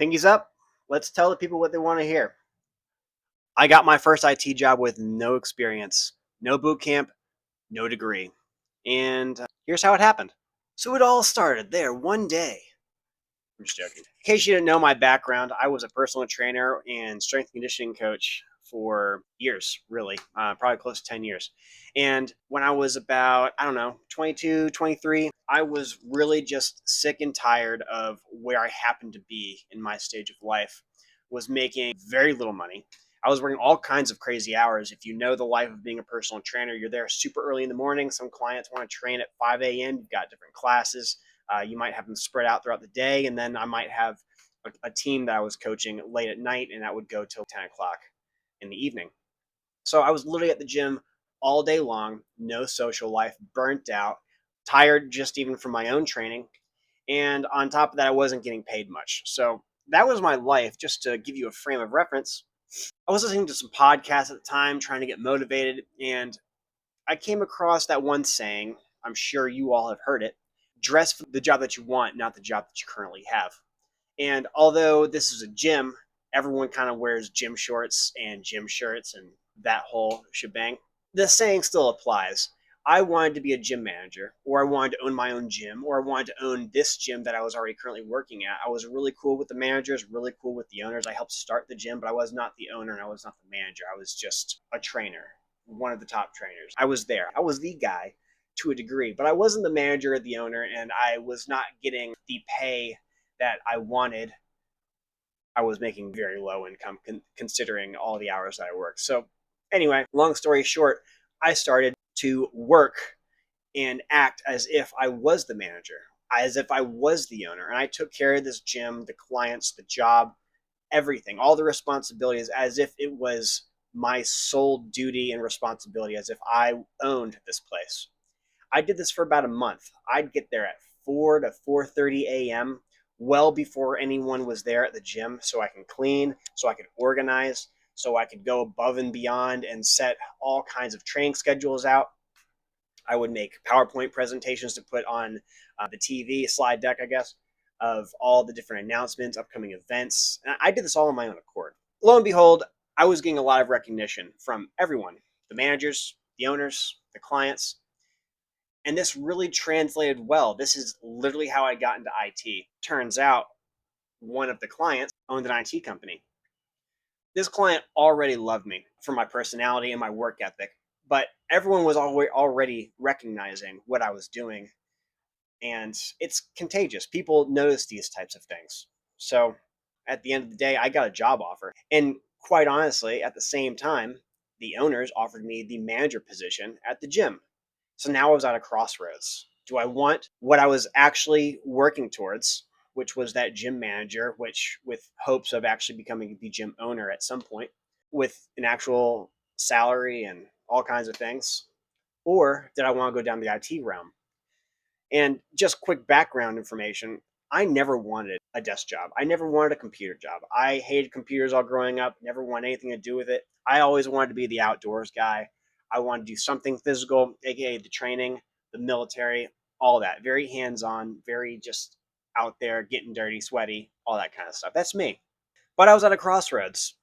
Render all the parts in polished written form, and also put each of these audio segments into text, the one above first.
Pinkies up. Let's tell the people what they want to hear. I got my first IT job with no experience, no boot camp, no degree. And here's how it happened. So it all started there one day. I'm just joking. In case you didn't know my background, I was a personal trainer and strength and conditioning coach for years, really, probably close to 10 years. And when I was about, I don't know, 22, 23, I was really just sick and tired of where I happened to be in my stage of life, was making very little money. I was working all kinds of crazy hours. If you know the life of being a personal trainer, you're there super early in the morning. Some clients want to train at 5 a.m. You've got different classes. You might have them spread out throughout the day, and then I might have a team that I was coaching late at night, and that would go till 10 o'clock in the evening. So I was literally at the gym all day long, no social life, burnt out, tired just even from my own training. And on top of that, I wasn't getting paid much. So that was my life. Just to give you a frame of reference, I was listening to some podcasts at the time, trying to get motivated, and I came across that one saying. I'm sure you all have heard it: dress for the job that you want, not the job that you currently have. And although this is a gym, everyone kind of wears gym shorts and gym shirts and that whole shebang. The saying still applies. I wanted to be a gym manager, or I wanted to own my own gym, or I wanted to own this gym that I was already currently working at. I was really cool with the managers, really cool with the owners. I helped start the gym, but I was not the owner and I was not the manager. I was just a trainer, one of the top trainers. I was there. I was the guy to a degree, but I wasn't the manager or the owner, and I was not getting the pay that I wanted. I was making very low income considering all the hours that I worked. So, anyway, long story short, I started to work and act as if I was the manager, as if I was the owner. And I took care of this gym, the clients, the job, everything, all the responsibilities, as if it was my sole duty and responsibility, as if I owned this place. I did this for about a month. I'd get there at 4 to 4:30 a.m., well before anyone was there at the gym, so I can clean, so I could organize, so I could go above and beyond and set all kinds of training schedules out. I would make PowerPoint presentations to put on the TV slide deck, I guess, of all the different announcements, upcoming events. And I did this all on my own accord. Lo and behold, I was getting a lot of recognition from everyone: the managers, the owners, the clients. And this really translated well. This is literally how I got into IT. Turns out one of the clients owned an IT company. This client already loved me for my personality and my work ethic, but everyone was already recognizing what I was doing. And it's contagious. People notice these types of things. So at the end of the day, I got a job offer. And quite honestly, at the same time, the owners offered me the manager position at the gym. So now I was at a crossroads. Do I want what I was actually working towards, which was that gym manager, which with hopes of actually becoming the gym owner at some point, with an actual salary and all kinds of things? Or did I want to go down the IT realm? And just quick background information: I never wanted a desk job. I never wanted a computer job. I hated computers all growing up, never wanted anything to do with it. I always wanted to be the outdoors guy. I wanted to do something physical, aka the training, the military, all that. Very hands on, very just out there, getting dirty, sweaty, all that kind of stuff. That's me. But I was at a crossroads.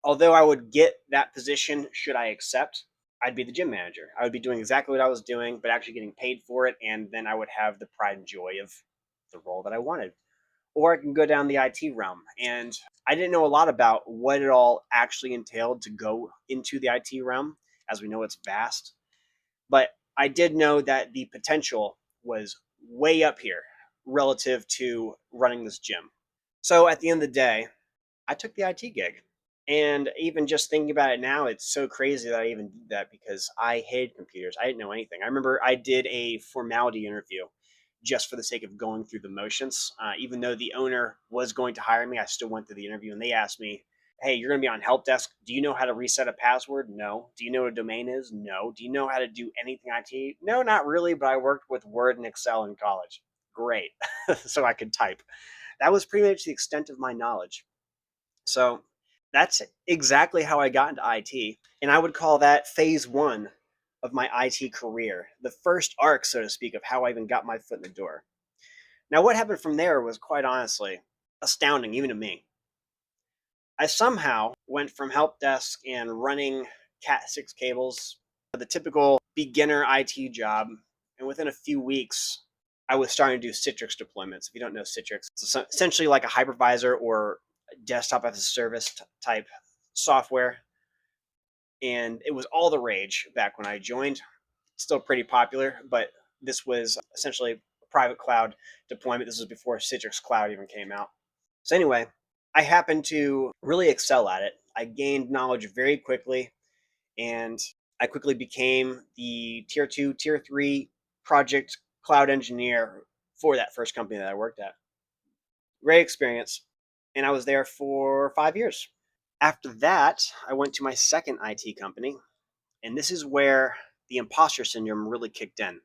Although I would get that position, should I accept, I'd be the gym manager. I would be doing exactly what I was doing, but actually getting paid for it. And then I would have the pride and joy of the role that I wanted. Or I can go down the IT realm. And I didn't know a lot about what it all actually entailed to go into the IT realm. As we know, it's vast. But I did know that the potential was way up here relative to running this gym. So at the end of the day, I took the IT gig. And even just thinking about it now, it's so crazy that I even did that because I hated computers. I didn't know anything. I remember I did a formality interview just for the sake of going through the motions. Even though the owner was going to hire me, I still went through the interview and they asked me, "Hey, you're going to be on help desk. Do you know how to reset a password?" "No." "Do you know what a domain is?" "No." "Do you know how to do anything IT?" "No, not really, but I worked with Word and Excel in college." Great. So I could type. That was pretty much the extent of my knowledge. So that's exactly how I got into IT. And I would call that phase one of my IT career, the first arc, so to speak, of how I even got my foot in the door. Now, what happened from there was quite honestly astounding, even to me. I somehow went from help desk and running Cat 6 cables, the typical beginner IT job, and within a few weeks, I was starting to do Citrix deployments. If you don't know Citrix, it's essentially like a hypervisor or desktop as a service type software. And it was all the rage back when I joined. Still pretty popular, but this was essentially a private cloud deployment. This was before Citrix Cloud even came out. So anyway, I happened to really excel at it. I gained knowledge very quickly, and I quickly became the tier 2, tier 3 project cloud engineer for that first company that I worked at. Great experience, and I was there for 5 years. After that, I went to my second IT company, and this is where the imposter syndrome really kicked in.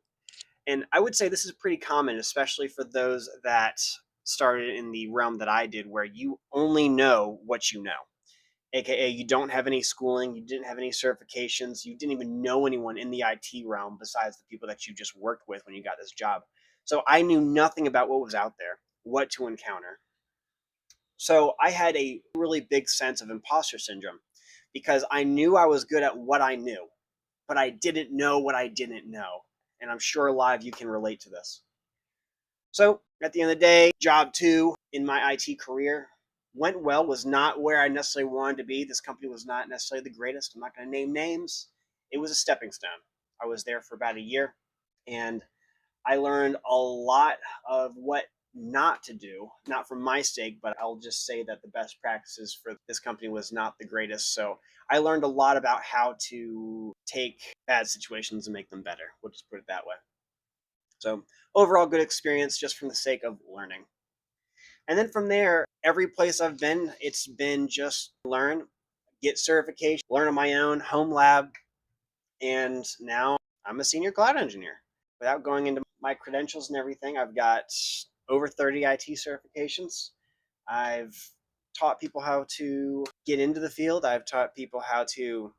And I would say this is pretty common, especially for those that started in the realm that I did, where you only know what you know. AKA, you don't have any schooling, you didn't have any certifications, you didn't even know anyone in the IT realm besides the people that you just worked with when you got this job. So I knew nothing about what was out there, what to encounter. So I had a really big sense of imposter syndrome because I knew I was good at what I knew, but I didn't know what I didn't know. And I'm sure a lot of you can relate to this. So at the end of the day, job 2 in my IT career went well, was not where I necessarily wanted to be. This company was not necessarily the greatest. I'm not going to name names. It was a stepping stone. I was there for about a year, and I learned a lot of what not to do, not for my sake, but I'll just say that the best practices for this company was not the greatest. So I learned a lot about how to take bad situations and make them better. We'll just put it that way. So overall, good experience just from the sake of learning. And then from there, every place I've been, it's been just learn, get certification, learn on my own, home lab, and now I'm a senior cloud engineer. Without going into my credentials and everything, I've got over 30 IT certifications. I've taught people how to get into the field. I've taught people how to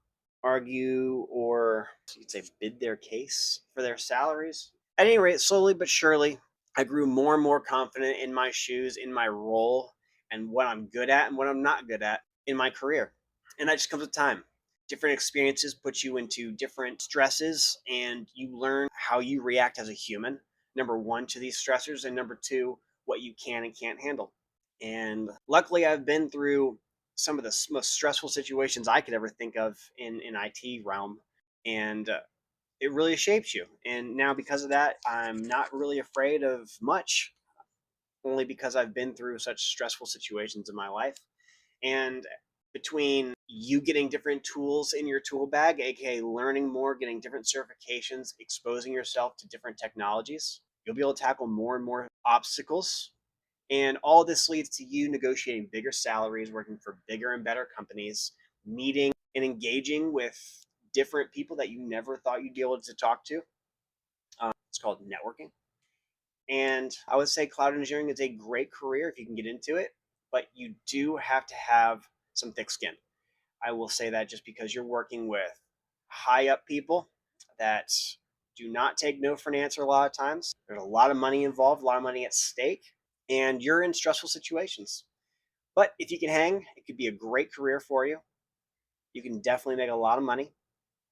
argue or you'd say bid their case for their salaries. At any rate, slowly but surely, I grew more and more confident in my shoes, in my role, and what I'm good at and what I'm not good at in my career. And that just comes with time. Different experiences put you into different stresses, and you learn how you react as a human. Number one, to these stressors, and number two, what you can and can't handle. And luckily, I've been through some of the most stressful situations I could ever think of in IT realm, and it really shapes you. And now, because of that, I'm not really afraid of much, only because I've been through such stressful situations in my life. And between you getting different tools in your tool bag, aka learning more, getting different certifications, exposing yourself to different technologies, you'll be able to tackle more and more obstacles. And all this leads to you negotiating bigger salaries, working for bigger and better companies, meeting and engaging with different people that you never thought you'd be able to talk to. It's called networking. And I would say cloud engineering is a great career if you can get into it, but you do have to have some thick skin. I will say that just because you're working with high up people that do not take no for an answer a lot of times. There's a lot of money involved, a lot of money at stake, and you're in stressful situations. But if you can hang, it could be a great career for you. You can definitely make a lot of money,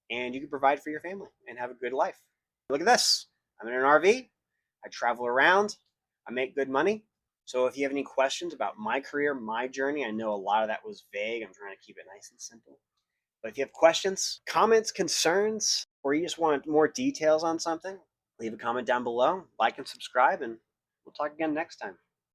and you can provide for your family and have a good life. Look at this. I'm in an RV. I travel around. I make good money. So if you have any questions about my career, my journey, I know a lot of that was vague. I'm trying to keep it nice and simple. But if you have questions, comments, concerns, or you just want more details on something, leave a comment down below, like and subscribe, and we'll talk again next time.